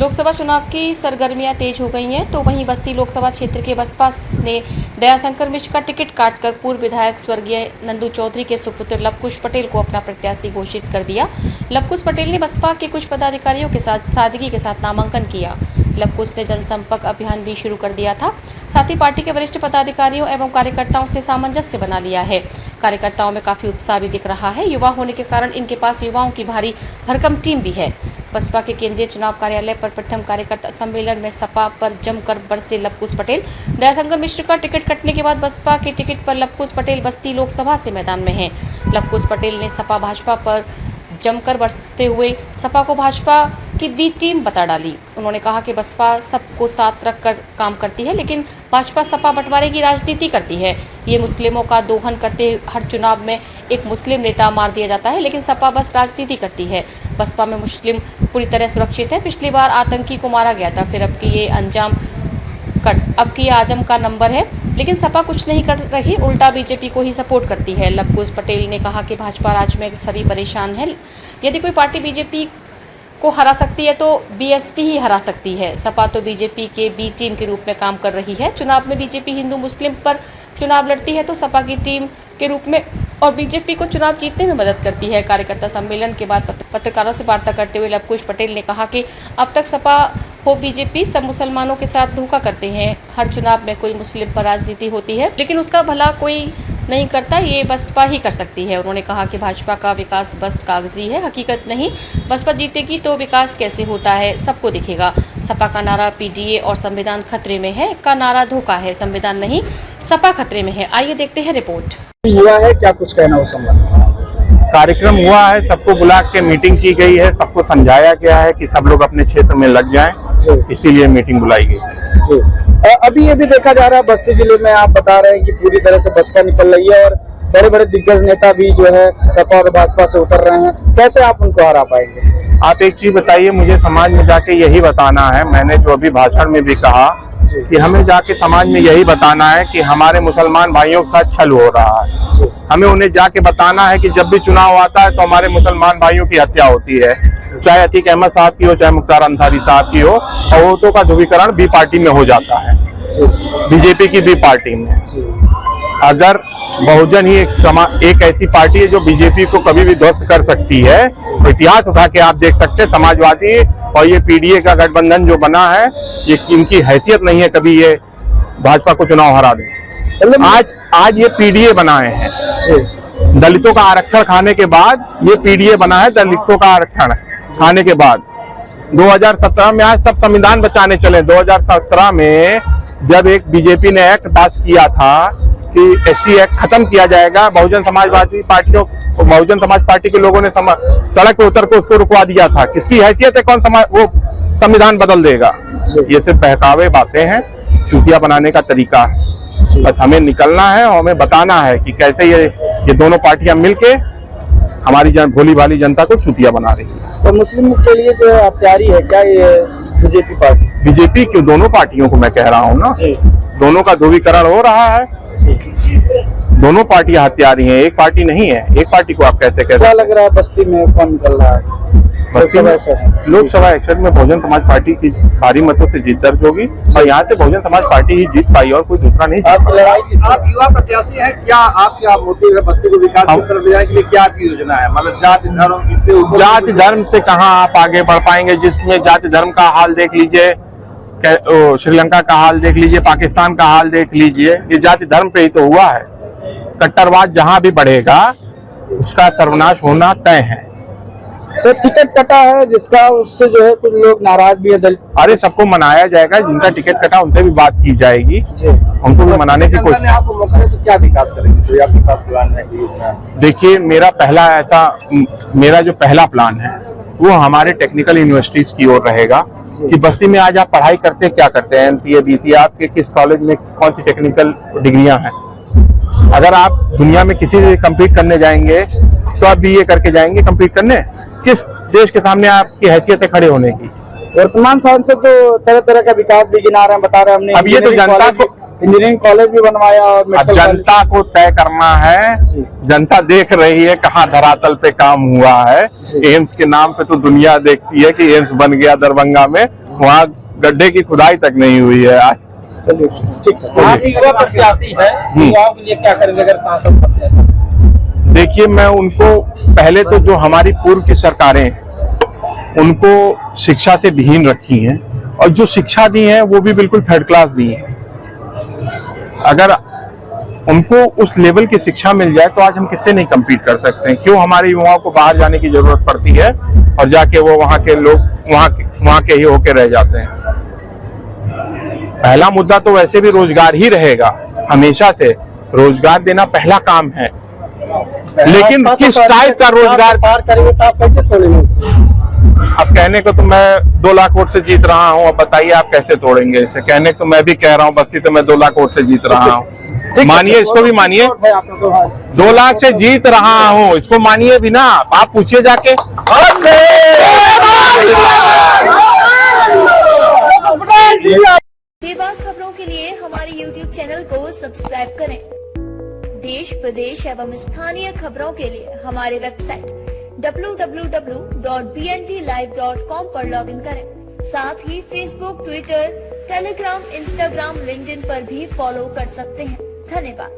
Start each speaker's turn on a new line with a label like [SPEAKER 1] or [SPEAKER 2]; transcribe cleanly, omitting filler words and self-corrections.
[SPEAKER 1] लोकसभा चुनाव की सरगर्मियां तेज हो गई हैं, तो वहीं बस्ती लोकसभा क्षेत्र के बसपा ने दयाशंकर मिश्र का टिकट काटकर पूर्व विधायक स्वर्गीय नंदू चौधरी के सुपुत्र लवकुश पटेल को अपना प्रत्याशी घोषित कर दिया। लवकुश पटेल ने बसपा के कुछ पदाधिकारियों के साथ सादगी के साथ नामांकन किया। लवकुश ने जनसंपर्क अभियान भी शुरू कर दिया था। साथ ही पार्टी के वरिष्ठ पदाधिकारियों एवं कार्यकर्ताओं से सामंजस्य बना लिया है। कार्यकर्ताओं में काफी उत्साह भी दिख रहा है। युवा होने के कारण इनके पास युवाओं की भारी भरकम टीम भी है। बसपा के केंद्रीय चुनाव कार्यालय पर प्रथम कार्यकर्ता सम्मेलन में सपा पर जमकर बरसे लवकुश पटेल। दयाशंकर मिश्र का टिकट कटने के बाद बसपा के टिकट पर लवकुश पटेल बस्ती लोकसभा से मैदान में हैं। लवकुश पटेल ने सपा भाजपा पर जमकर बरसते हुए सपा को भाजपा की बी टीम बता डाली। उन्होंने कहा कि बसपा सबको साथ रखकर काम करती है, लेकिन भाजपा सपा बंटवारे की राजनीति करती है। ये मुस्लिमों का दोहन करते हर चुनाव में एक मुस्लिम नेता मार दिया जाता है, लेकिन सपा बस राजनीति करती है। बसपा में मुस्लिम पूरी तरह सुरक्षित है। पिछली बार आतंकी को मारा गया था, फिर अब की ये आजम का नंबर है, लेकिन सपा कुछ नहीं कर रही, उल्टा बीजेपी को ही सपोर्ट करती है। लवकुश पटेल ने कहा कि भाजपा राज्य में सभी परेशान है। यदि कोई पार्टी बीजेपी को हरा सकती है तो बीएसपी ही हरा सकती है। सपा तो बीजेपी के बी टीम के रूप में काम कर रही है। चुनाव में बीजेपी हिंदू मुस्लिम पर चुनाव लड़ती है तो सपा की टीम के रूप में और बीजेपी को चुनाव जीतने में मदद करती है। कार्यकर्ता सम्मेलन के बाद पत्रकारों से वार्ता करते हुए लवकुश पटेल ने कहा कि अब तक सपा हो बीजेपी सब मुसलमानों के साथ धोखा करते हैं। हर चुनाव में कोई मुस्लिम पर राजनीति होती है, लेकिन उसका भला कोई नहीं करता, ये बसपा ही कर सकती है। उन्होंने कहा कि भाजपा का विकास बस कागजी है, हकीकत नहीं। बसपा जीतेगी तो विकास कैसे होता है सबको दिखेगा। सपा का नारा पीडीए और संविधान खतरे में है का नारा धोखा है, संविधान नहीं सपा खतरे में है। आइए देखते हैं रिपोर्ट।
[SPEAKER 2] हुआ है क्या कुछ कहना उस संबंध?
[SPEAKER 3] कार्यक्रम हुआ है, सबको बुला के मीटिंग की गई है, सबको समझाया गया है कि सब लोग अपने क्षेत्र में लग जाएं, इसीलिए मीटिंग बुलाई गई।
[SPEAKER 2] अभी ये भी देखा जा रहा है बस्ती जिले में, आप बता रहे हैं कि पूरी तरह से बसपा निकल रही है और बड़े बड़े दिग्गज नेता भी जो है सपा और भाजपा से उतर रहे हैं, कैसे आप उनको हरा पाएंगे?
[SPEAKER 3] आप एक चीज बताइए, मुझे समाज में जाके यही बताना है, मैंने जो अभी भाषण में भी कहा कि हमें जाके समाज में यही बताना है कि हमारे मुसलमान भाइयों का छल हो रहा है। हमें उन्हें जाके बताना है कि जब भी चुनाव आता है तो हमारे मुसलमान भाइयों की हत्या होती है, चाहे अतीक अहमद साहब की हो, चाहे मुख्तार अंसारी साहब की हो, और औरतों का ध्रुवीकरण बी पार्टी में हो जाता है, बीजेपी की बी पार्टी में। अगर बहुजन ही एक ऐसी पार्टी है जो बीजेपी को कभी भी ध्वस्त कर सकती है, तो इतिहास उठा के आप देख सकते हैं, समाजवादी और ये पीडीए का गठबंधन जो बना है, ये इनकी हैसियत नहीं है कभी ये भाजपा को चुनाव हरा दे। आज ये पीडीए बनाए हैं, दलितों का आरक्षण खाने के बाद ये पीडीए बना है, दलितों का आरक्षण खाने के बाद 2017 में आज सब संविधान बचाने चले। 2017 में जब एक बीजेपी ने एक्ट पास किया था कि एससी एक्ट खत्म किया जाएगा, बहुजन समाज पार्टी के लोगों ने सड़क पे उतर के उसको रुकवा दिया था। किसकी हैसियत है, कौन वो संविधान बदल देगा? ये सिर्फ बहकावे बातें हैं, चूतिया बनाने का तरीका है। बस हमें निकलना है और हमें बताना है कि कैसे ये दोनों पार्टियां मिलके हमारी भोली भाली जनता को चूतिया बना रही है।
[SPEAKER 2] तो मुस्लिम के लिए जो हत्यारी है क्या ये बीजेपी पार्टी? बीजेपी
[SPEAKER 3] क्यों, दोनों पार्टियों को मैं कह रहा हूँ ना, दोनों का ध्रुवीकरण हो रहा है। दोनों पार्टियां हत्यारी हैं, एक पार्टी नहीं है। एक पार्टी को आप कैसे कहते?
[SPEAKER 2] क्या लग रहा है बस्ती में कौन निकल रहा है?
[SPEAKER 3] बस्ती में लोकसभा एक्शन में बहुजन समाज पार्टी की भारी मतों से जीत दर्ज होगी और यहाँ से बहुजन समाज पार्टी ही जीत पाई और कोई दूसरा नहीं।
[SPEAKER 2] आप युवा प्रत्याशी हैं, क्या आपका मोटिव है बस्ती को विकास की तरफ ले जाने के लिए? क्या आपकी योजना है? मतलब जाति धर्म, इससे
[SPEAKER 3] जाति धर्म से कहाँ आप आगे बढ़ पाएंगे, जिसमें जाति धर्म का हाल देख लीजिए, श्रीलंका का हाल देख लीजिए, पाकिस्तान का हाल देख लीजिए, ये जाति धर्म पे ही तो हुआ है। कट्टरवाद जहां भी बढ़ेगा उसका सर्वनाश होना तय है।
[SPEAKER 2] तो टिकट कटा है जिसका, उससे जो है कुछ लोग नाराज भी है।
[SPEAKER 3] अरे सबको मनाया जाएगा, जिनका टिकट कटा उनसे भी बात की जाएगी, उनको भी मनाने की कोशिश।
[SPEAKER 2] आपको मौके से क्या विकास करेंगे? तो आपके पास प्लान है?
[SPEAKER 3] देखिए, मेरा जो पहला प्लान है वो हमारे टेक्निकल यूनिवर्सिटीज की ओर रहेगा कि बस्ती में आज आप पढ़ाई करते क्या करते हैं, एमसीए बीसीए, आपके किस कॉलेज में कौन सी टेक्निकल डिग्रियां हैं। अगर आप दुनिया में किसी से कम्पीट करने जाएंगे तो आप बीए करके जाएंगे कम्पीट करने, किस देश के सामने आपकी हैसियत है खड़े होने की?
[SPEAKER 2] वर्तमान सांसद तो तरह तरह का विकास भी गिना रहे हैं, बता रहे हैं हमने।
[SPEAKER 3] अब ये तो
[SPEAKER 2] इंजीनियरिंग कॉलेज भी बनवाया और
[SPEAKER 3] अब
[SPEAKER 2] मेडिकल कॉलेज।
[SPEAKER 3] जनता को तय करना है,
[SPEAKER 2] जी।
[SPEAKER 3] जनता देख रही है कहाँ धरातल पे काम हुआ है।
[SPEAKER 2] जी।
[SPEAKER 3] एम्स के नाम पे तो दुनिया देखती है कि एम्स बन गया दरभंगा में, वहाँ गड्ढे की खुदाई तक नहीं हुई है आज।
[SPEAKER 2] चलिए ठीक है।
[SPEAKER 4] आप युवा प्रत्याशी है, युवाओं के लिए क्या करेंगे अगर सांसद बनते हैं?
[SPEAKER 3] देखिए, मैं उनको पहले तो जो हमारी पूर्व की सरकारें हैं, उनको शिक्षा से विहीन रखी हैं और जो शिक्षा दी है वो भी बिल्कुल थर्ड क्लास दी है। अगर उनको उस लेवल की शिक्षा मिल जाए तो आज हम किससे नहीं कम्पीट कर सकते हैं। क्यों हमारे युवाओं को बाहर जाने की जरूरत पड़ती है और जाके वो वहाँ के लोग वहाँ के ही होके रह जाते हैं। पहला मुद्दा तो वैसे भी रोजगार ही रहेगा, हमेशा से रोजगार देना पहला काम है, लेकिन किस टाइप का रोजगार
[SPEAKER 4] पार करेंगे तो आप कैसे तोड़ेंगे?
[SPEAKER 3] अब कहने को तो मैं 2 लाख वोट से जीत रहा हूँ, अब बताइए आप कैसे तोड़ेंगे इसे। कहने को तो मैं भी कह रहा हूँ बस्ती से मैं 2 लाख वोट से जीत रहा हूँ, मानिए इसको भी मानिए, 2 लाख से जीत रहा हूँ, इसको मानिए भी ना, आप पूछिए जाके।
[SPEAKER 5] बेबाक खबरों के लिए हमारे YouTube चैनल को सब्सक्राइब करें। देश प्रदेश एवं स्थानीय खबरों के लिए हमारे वेबसाइट www.bntlive.com पर लॉगिन करें। साथ ही Facebook, Twitter, Telegram, Instagram, LinkedIn पर भी फॉलो कर सकते हैं। धन्यवाद।